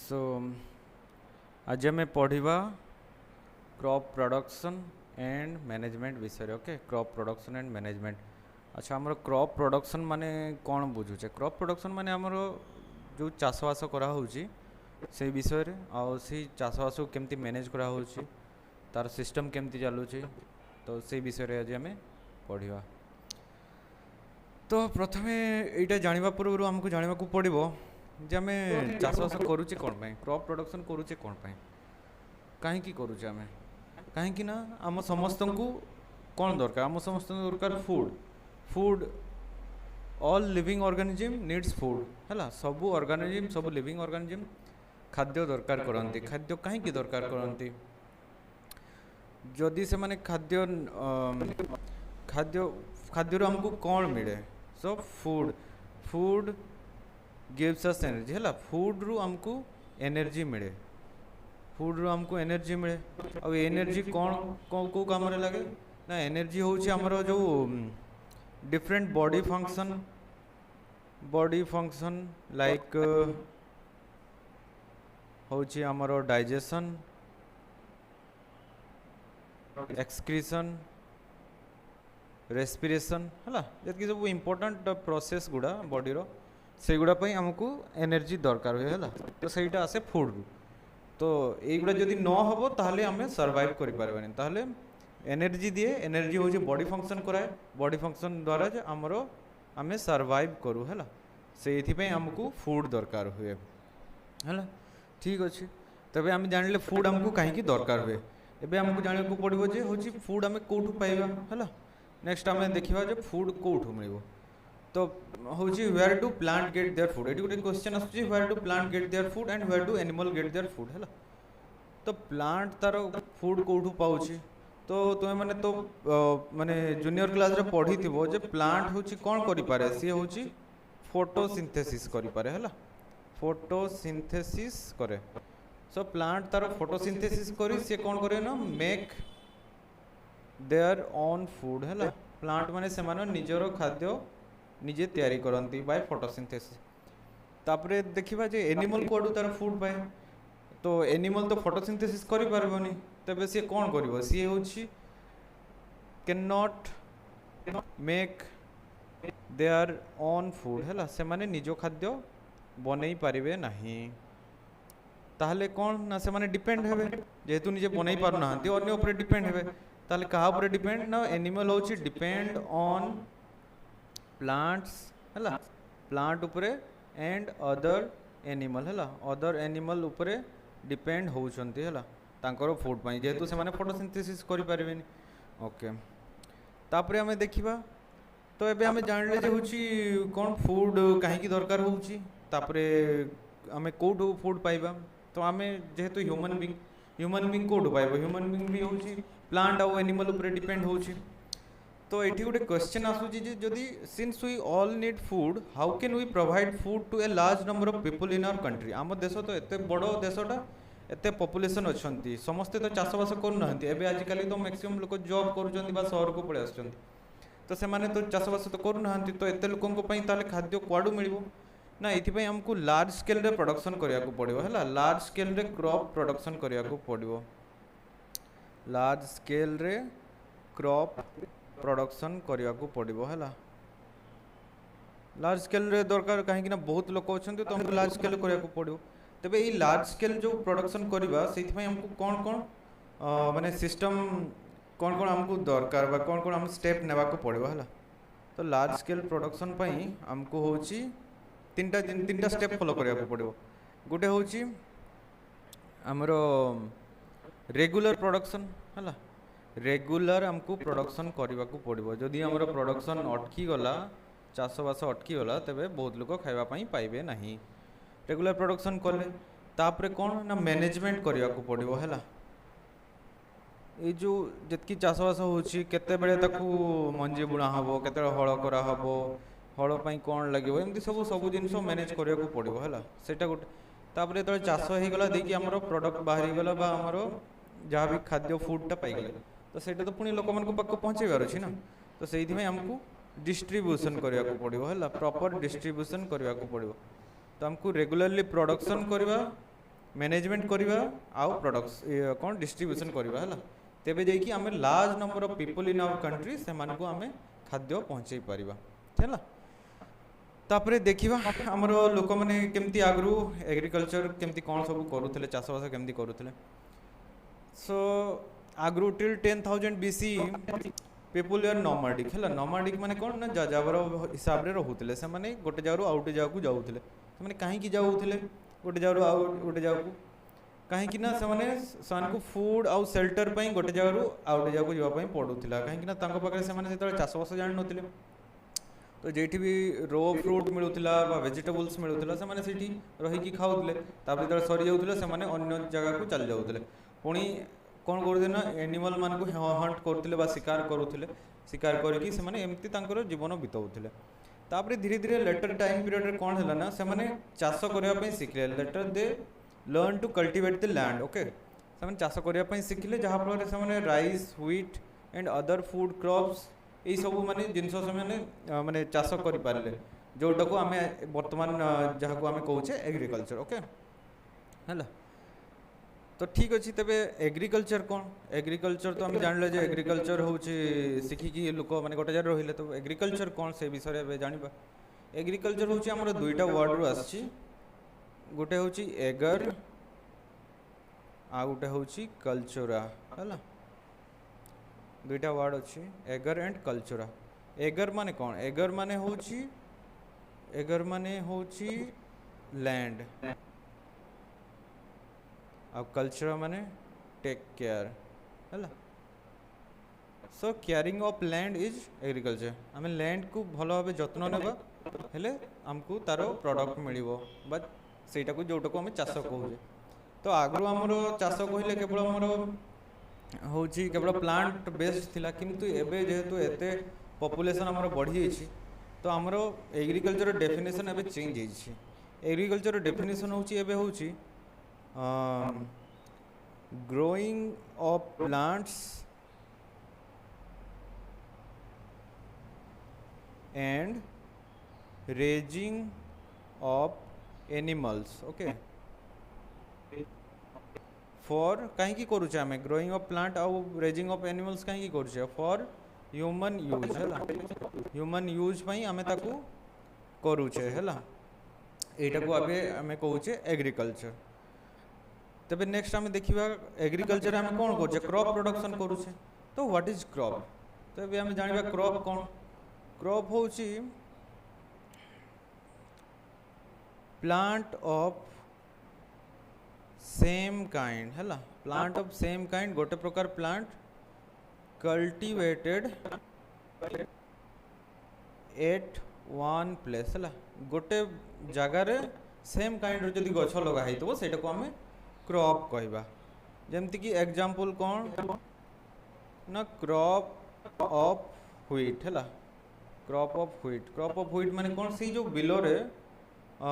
सो आज आम पढ़ा क्रॉप प्रोडक्शन एंड मैनेजमेंट विषय। Okay, crop production and management. अच्छा, आमर क्रॉप प्रोडक्शन माने कौन बुझुचे? क्रॉप प्रोडक्शन माने आमर जो चाषबास करा होउची से विषय रे आ से चाषबास को केमती मैनेज करा होउची, तार सिस्टम केमती चलुची, तो से विषय रे आज आम पढ़ा। तो प्रथमे एटा जानिबा पूर्व हमको जानिबा को पड़िबो जे आम चाषबास करुचे कौन पाई, क्रॉप प्रोडक्शन करुचे कौन पाई, कहीं करुचे आम, कहीं ना आम समस्त को कौन दरकार, आम समस्त दरकार food. Food all living organism needs food है। सबू ऑर्गेनिज्म, सब लिविंग ऑर्गेनिज्म खाद्य दरकार करती। खाद्य कहीं दरकार करती? जदि से माने खाद्य खाद्य खाद्य हमको कौन मिले? So food. Food gives us energy है। फूड रु हमको एनर्जी मिले, फूड रु हमको एनर्जी मिले। और एनर्जी कौन को काम रे लगे ना? एनर्जी होची हमरो जो डिफरेंट बॉडी फंक्शन लाइक होची हमरो डाइजेशन, एक्सक्रीशन, रेस्पिरेशन है। जबकि सब इम्पोर्टेंट प्रोसेस गुड़ा बॉडी रो से गुड़ा हमको एनर्जी दरकार हुए है। तो सहीटा आसे फूड रु। तो युवा जदि न हम ताहले आम सर्वाइव करें। ताहले एनर्जी दिए, एनर्जी हूँ बॉडी फंक्शन कराए, बॉडी फंक्शन द्वारा आमर आम सर्वाइव करूँ है। से आमको फूड दरकार हुए है। ठीक अच्छे, तबे आम जानिले फूड आमको कहीं दरकार हुए। एबे हमको जाना को पड़ो जे हूँ फूड आम कौटू पाइबा है। नेक्स्ट आम देखा जे फूड कौटू मिल। तो हूँ where do plant get their food. ये गोटे क्वेश्चन आस where do plant get their food and where do animal get their food है। तो प्लांट तार फूड कौटू पाऊँ? तो तुम्हें मैंने तो माने जूनियर क्लास रे पढ़ी थी जे प्लांट हूँ कौन करें? सी हूँ फोटोसिंथेसिस करें है। फोटोसिंथेसिस करे। सो प्लांट तार फोटोसिंथेसिस करी सी कौन करे ना? मेक देयर ओन फूड है। प्लांट माने से निजर खाद्य निजे तैयारी करती बाय फोटोसिंथेसिस। तापरे देखिबा जे एनिमल कोडू तार फूड पाए। तो एनिमल तो फोटोसिंथेसिस करि पारबोनी, तबे सी कौन करिवो? सी होछि can not make their own food है। से माने निजो खाद्य बनै पारिबे नहीं। ताहले कौन ना से माने डिपेंड हेबे, जेहेतु निजे बनै पारु नाहंती अन्य ऊपर डिपेंड हेबे। ताहले कहा ऊपर डिपेंड ना? एनिमल होछि डिपेंड ऑन प्लांट्स है, प्लांट उपरे एंड अदर एनिमल है। अदर एनिमल उपरे डिपेंड होउछंती है तांकर फूड पाई, जेहेतु से माने फोटोसिंथेसिस करि पारिबेनी। ओके, तापरे हमें देखिबा। तो एबे हमें जानले जे होछि कोन फूड काहे दरकार होउछि, तापरे हमें कोठू फूड पाइबा। तो हमें जेहेतु ह्यूमन बीइंग कोठू पाइबो? ह्यूमन बीइंग भी होछि प्लांट और एनिमल उपरे डिपेंड होछि। तो ये गोटे क्वेश्चन आसूची जे जदि since we all need food, how can we provide food to a large number of people in our country. आम देश तो एते बड़ देशटा, एते पॉपुलेशन अच्छी, समस्ते तो चाषबास करूना। एबे आजिकल तो मैक्सिमम लोक जॉब कर सहर को पड़े आस, तो से तो चाषबास तो करूना। तो एते लोकों खाद्य कुआड़ू मिल ना? ये हमको लार्ज स्केल रे प्रोडक्शन करिया को पड़िबो है। लार्ज स्केल रे क्रॉप प्रोडक्शन करिया को पड़िबो। लार्ज स्केल रे क्रॉप प्रोडक्शन करिया को पड़िबो है। लार्ज स्केल रे दरकार कहीं ना बहुत लोक अच्छे, तो हमको लार्ज स्केल करिया को पड़िबो। तबे ये लार्ज स्केल जो प्रोडक्शन करवा से हमको कौन कौन माने सिस्टम कौन कौन हमको दरकार बा कौन कौन हम स्टेप नेबा को पड़िबो है। तो लार्ज स्केल प्रोडक्शन पई हमको होची तीनटा स्टेप फॉलो करिया को पड़िबो। गोटे होची हमरो रेगुलर प्रोडक्शन है। रेगुलर हमको प्रोडक्शन करने को पड़ो। जदि आम प्रोडक्शन अटकी गला, चाषबास अटकी गला, तेरे बहुत लोग खावाई पाइबे नहीं। रेगुलर प्रोडक्शन कले तापरे कौन ना मैनेजमेंट करने को पड़ो है। ये जो जितकी चाषबास होची केते बेले ताकू मंजी बुणा हम, केते हल करा हम, हल पाई कौन लगे, एमती सब जिन मैनेज करने को पड़ो है। सेटा गोटे। तापरे जो चाष हो गला देखिए आमर प्रोडक्ट बाहरी गला आमर जहाँ भी खाद्य फूडटा पाईगले, तो सेटा तो पुणी लोक मान पाक पहुँचेबार अच्छी ना। तो से हमको डिस्ट्रीब्यूशन करने को पड़ो है। प्रॉपर डिस्ट्रीब्यूशन करने को पड़ो। तो हमको रेगुलरली प्रोडक्शन करवा मैनेजमेंट करवा आउ प्रोडक्ट्स कौन डिस्ट्रीब्यूशन करवा है तेबे जाइए आम large number of people in our country से आम खाद्य पहुँचे पारिबा है। तापरे देखिबा हमर लोक माने केमती आगरू एग्रीकल्चर केमती कौन सब करूथिले चाषबास केमती करूथिले। सो आगरू टिल 10,000 BC पीपुल आर नॉमैडिक है। नॉमैडिक माने कौन ना जाजावर हिसाब रे रहुथिले से माने गोटे जागरू आउटे जागू जाउथिले से माने काहे की जाउथिले गोटे जागरू आउ गोटे जागू काहे की ना से माने सान को फूड आउ शेल्टर पई गोटे जागरू आउटे जागू जवा पई पडुथिला काहे की ना तांको पाखरे से माने सेतले चाषबास जानि नथिले तो जेठी भी रो फ्रूट मिलूला वेजिटेबल्स मिलूला से माने सेठी रही खाऊले तापर जो सरी जाऊे से माने अन्य जगह को चली जाऊे पुणी कौन करते ना एनिमल मान को हंट करुले शिकार करुले शिकार करके एमती जीवन बिताऊले तापर धीरे धीरे लेटर टाइम पीरियड रे कौन है ना से माने चाष करने शिखले later they learn to cultivate the land okay से चाष करने शिखले जहाँफल से rice wheat and other food crops यही सब माने जिनस से माने चाष कर पारे जोटा को आम बर्तमान जहाँ को आम कहे एग्रीकल्चर ओके है। तो ठीक अच्छे तेरे एग्रीकल्चर कौन एग्रीकल्चर तो आम जान जे एग्रीकल्चर हूँ शिखिकी लोक मैंने गोटे जगह रही तो एग्रीकल्चर कौन से विषय जाना एग्रीकल्चर हूँ आम दुईटा वर्ड रू आसी गोटे हूँ एगर आ गोटे हूँ कल्चरा है दुईटा वर्ड अच्छी एगर एंड कल्चरा। एगर माने कौन एगर माने होची लैंड आ कल्चर माने टेक केयर है। So caring of land is agriculture आम लैंड को भल भाव जत्न नेबा हेले आमको तार प्रोडक्ट मिलिबो बट सेटा को जोटा को आम चाष कहूजे। तो आगु आमर चाष कहले केवल आमर हूँ केवल प्लांट बेस्ड थिला किंतु एबे जेहेतु एते पॉपुलेशन आमर बढ़ी जाइए तो आमर एग्रीकल्चर डेफिनेशन एबे चेंज होइछि। एग्रीकल्चर डेफिनेशन हूँ growing of plants and raising of animals okay for कहीं करुचे आम ग्रोइंग ऑफ प्लांट आउ रेजिंग ऑफ एनिमल्स कहीं करुचे फॉर ह्यूमन यूज है ह्यूमन यूज आम ताकू करुचे है यहाँ को आगे आम कहे एग्रीकल्चर। तबे नेक्स्ट आम देखा एग्रीकल्चर आम कौन करुचे क्रॉप प्रोडक्शन करुचे तो व्हाट इज क्रॉप तो आम जाना क्रॉप कौन क्रॉप हूँ प्लांट ऑफ सेम काइंड है प्लांट ऑफ सेम काइंड गोटे प्रकार plant cultivated at one place है गोटे जगार सेम काइंड जदि गछ लगा हो सेटा को आम क्रॉप कहवा जमती कि एग्जांपल कौन ना क्रॉप ऑफ व्हीट है क्रॉप ऑफ व्हीट माने कौन सी जो बिलो रे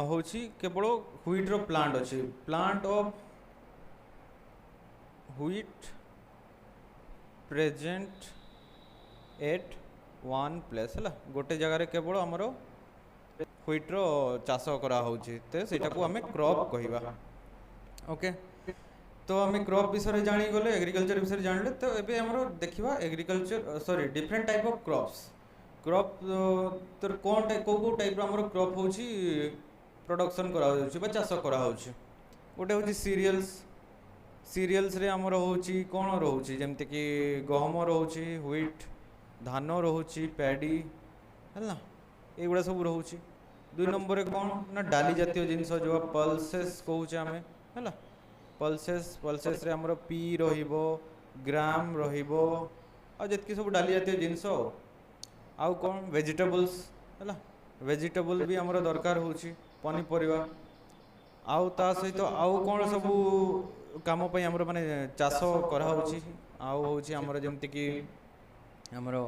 हूँ केवल व्हीट रो प्लांट अच्छी plant of wheat present at one place है गोटे जगार केवल आमर व्हीट रो चाष करा होची तो सेटा को आम क्रॉप कहवा ओके। तो आम क्रॉप विषय जानी गले एग्रीकल्चर विषय जानले तो एबे हमरो देखिबा agriculture sorry different type of crop तो कौन टाइप को टाइप हमरो क्रॉप होची प्रोडक्शन करा होची बा चाष करा होची गोटे होची सीरियल्स रे हमरो होची कौन रहउची जेमते कि गहम रहउची व्हीट धान रहउची पैडी है ना एगुड़ा सब रहउची। दुई नंबर रे कौन ना डाली जातीय जिनस जो पल्सेस कहूचे आम है पल्सेस रे हमरो पी रहिबो ग्राम रहिबो आ जतकी सब डाली जातीय जिनस आउ कौन वेजिटेबल्स है वेजिटेबल भी हमरो दरकार होची पनीपरिया आउ ता सहित आउ कौन सब काम हमरो माने चाष करा होची आउ होची हमरो जेमति कि हमरो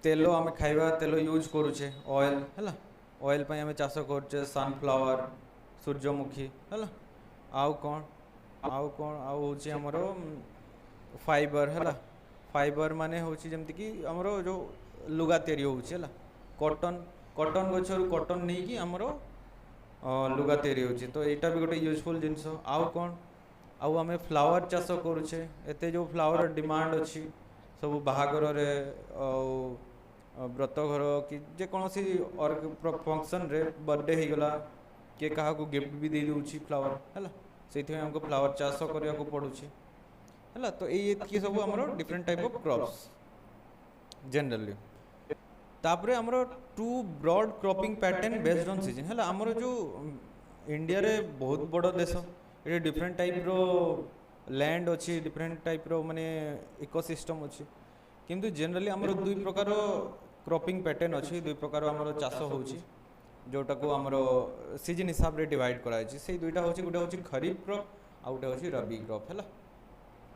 तेल आम खाइबा तेल यूज करूचे ऑयल है ऑयल पे आम चाष करुचे सनफ्लावर सूर्यमुखी है आउ कौन आउ होची हमरो फाइबर है फाइबर माने होची जेमति कि हमरो जो लुगा तैयारी होची है कॉटन गछरु कॉटन नहीं कि हमरो लुगा तैयारी होची तो एटा भी गोटे यूजफुल जिनस आउ कौन आउ आमे फ्लावर चाष करुचे एते जो फ्लावर डिमांड अच्छी सब बाहागर रे व्रतघर कि जेकोसी फंक्शन रे बर्थडे हो गला किए क्या गिफ्ट भी दे दूची फ्लावर है से हमको फ्लावर चाष करने को पड़ुची है तो ये सब आमर different type of crops generally तापरे आमर two broad cropping pattern based on season है आमर जो इंडिया रे बहुत बड़ देश ये डिफरेंट टाइप रो लैंड अच्छी डिफरेंट टाइप रो माने इकोसिस्टम अच्छी किंतु जनरली आमर दुई प्रकार क्रॉपिंग पैटर्न अच्छी दुई प्रकार आमर चाष होची जोटा को आमर सीजन हिसाब रे डिवाइड कराई से दुईटा होची गोटे होची खरीफ क्रॉप आउ गोटे होची रबी क्रॉप है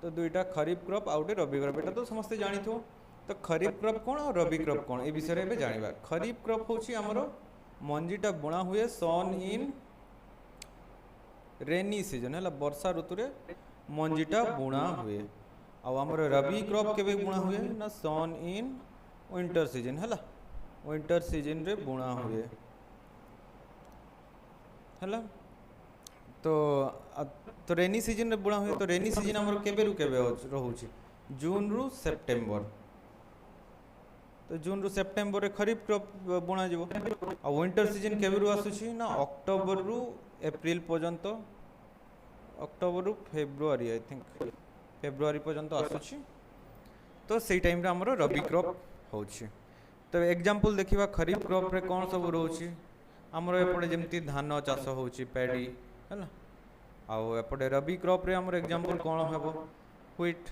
तो दुईटा खरीफ क्रॉप आउ गोटे रबी क्रॉप एटा तो समस्ते जानिथो तो खरीफ क्रॉप कौन और रबी क्रॉप कौन ए विषय रे जानिबा खरीफ क्रॉप होची आमर मंजीटा बुणा हुए सन इन रेनी सीजन है वर्षा ऋतु रे मंजीटा बुणा हुए आमर रबी क्रॉप केबे बुणा हुए ना सन इन विंटर सीजन है विंटर सीजन रे बुणा हुए है तो रेनी सीजन रे बुणा हुए तो रेनी सीजन आमर केबे रु केबे रहउची जून रु सेप्टेम्बर तो जून रु सेप्टेम्बर रे खरीफ क्रॉप बुणा जीवो आ विंटर सीजन केबे रु आसुची ना अक्टोबर रु एप्रिल पर्यंत अक्टोबर रु फेब्रुआरी आई थिंक फेब्रुआरी पर्यंत आसुची तो सेई टाइम रे हमरो रबी क्रॉप होची तो एग्जांपल देखिबा खरीफ क्रॉप रे कोन सब रहउची हमरो एपटे जेमती धान चाष होची पैडी हैला आउ एपटे रबी क्रॉप रे हमरो एग्जांपल कोन हेबो व्हीट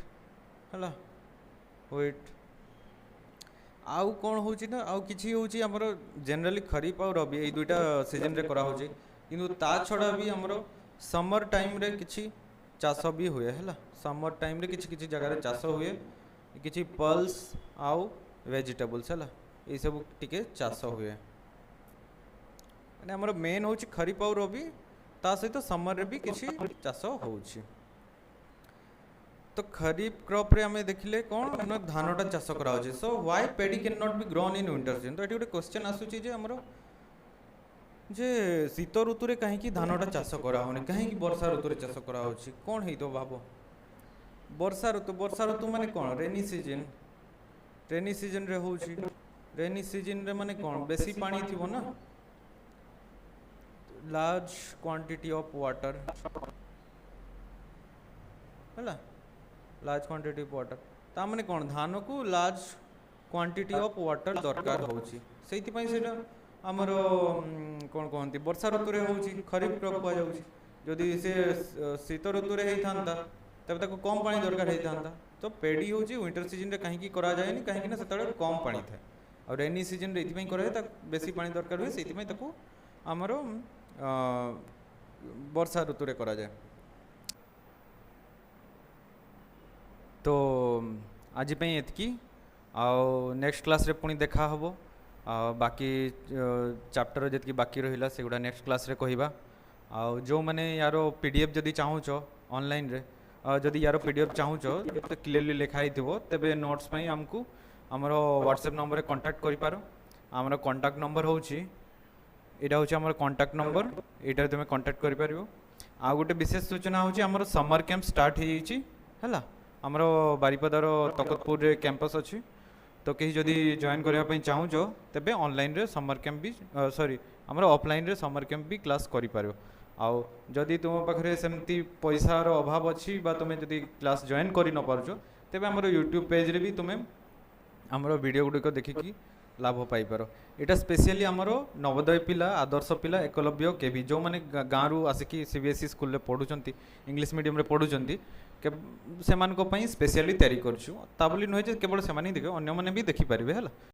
हैला व्हीट आउ कौन होची ना आउ किछि होची हमरो जनरली खरीफ और रबी ए दुईटा सीजन रे करा होची किंतु ता छडा भी हमरो समर टाइम रे किछि चाष भी हुए है समर टाइम रे किछि किछि जगह रे चाष हुए किछि पल्स आउ वेजिटेबल्स है ये सब टिके चाष हुए माने हमरो मेन होची खरीफ और रबी ता सहित समर रे भी किछि चाष होची तो खरीफ क्रॉप रे हमें देखिले कौन ना धानटा चाष करा होची so why paddy can not be grown in winter season तो एटी गोटे क्वेश्चन आसुची जे हमरो जे शीत ऋतु रे काहे कि धानटा चाष करा होनी काहे कि वर्षा ऋतु रे चाष करा होची कोन हेई तो भाबो वर्षा ऋतु माने कोन रेनी सीजन रे होची रेनी सीजन रे माने कोन बेसी पानी थिबो ना लार्ज क्वांटिटी ऑफ वाटर हैला लार्ज क्वांटिटी ऑफ वाटर ता माने कोन धान को लार्ज क्वांटिटी ऑफ वाटर दरकार होची सेति पई सेटा हमरो कोन कहंती वर्षा ऋतु रे होची खरीफ क्रॉप को जाउची जदि से शीत ऋतु रे हेई थांता तब तक कम पानी दरकार हेई थांता तो पेडी होची विंटर सीजन रे काहे की करा जायनी काहे कि ना सेतळे कम पानी थाए और रेनी सीजन रे इति पई करे ता बेसी पानी दरकार होय सेति पई ताको हमरो वर्षा ऋतु रे करा जाय तो आज पे एतकी आउ नेक्स्ट क्लास रे पुणी देखा हबो बाकी चैप्टर जतकी बाकी रहिला सेगुडा नेक्स्ट क्लास रे कहिबा आउ जो माने यारो पीडीएफ जदी चाहूचो ऑनलाइन रे जदी यारो पीडीएफ चाहूचो तो क्लियरली लिखा हिथिबो तबे नोट्स पई हमकु हमरो व्हाट्सएप नंबर रे कांटेक्ट करि पारो हमरो कांटेक्ट नंबर होची एटा होची हमरो कांटेक्ट नंबर एटा तुमे कांटेक्ट करि पारिबो आ गोटे विशेष सूचना होची हमरो समर कैंप स्टार्ट हे हिची हला हमरो बारिपदार तकतपुर रे कैंपस अछि तो कहीं जदि जॉइन करने चाहूँ तेबे ऑनलाइन रे समर कैंप भी सॉरी हमरो ऑफलाइन रे समर कैंप भी क्लास करि पारो आउ जदि तुम पाखरे सेमती पैसार अभाव अछि बा तुमे जदि क्लास जॉइन करि न पारुछो तेबे हमरो यूट्यूब पेज रे भी तुमे हमरो वीडियो गुडी को देखिकी लाभ पाई पारो एटा स्पेशली हमरो नवोदय पिला आदर्श पिला एकलव्य केवी जो माने गाँ रु आसिकी सीबीएसई स्कूल रे पढुचंती इंग्लिश मीडियम रे पढुचंती से स्पेशली तैयारी करछु ता बोली नुहे जे केवल से देखिए अन्य मैंने भी देखिपारे है।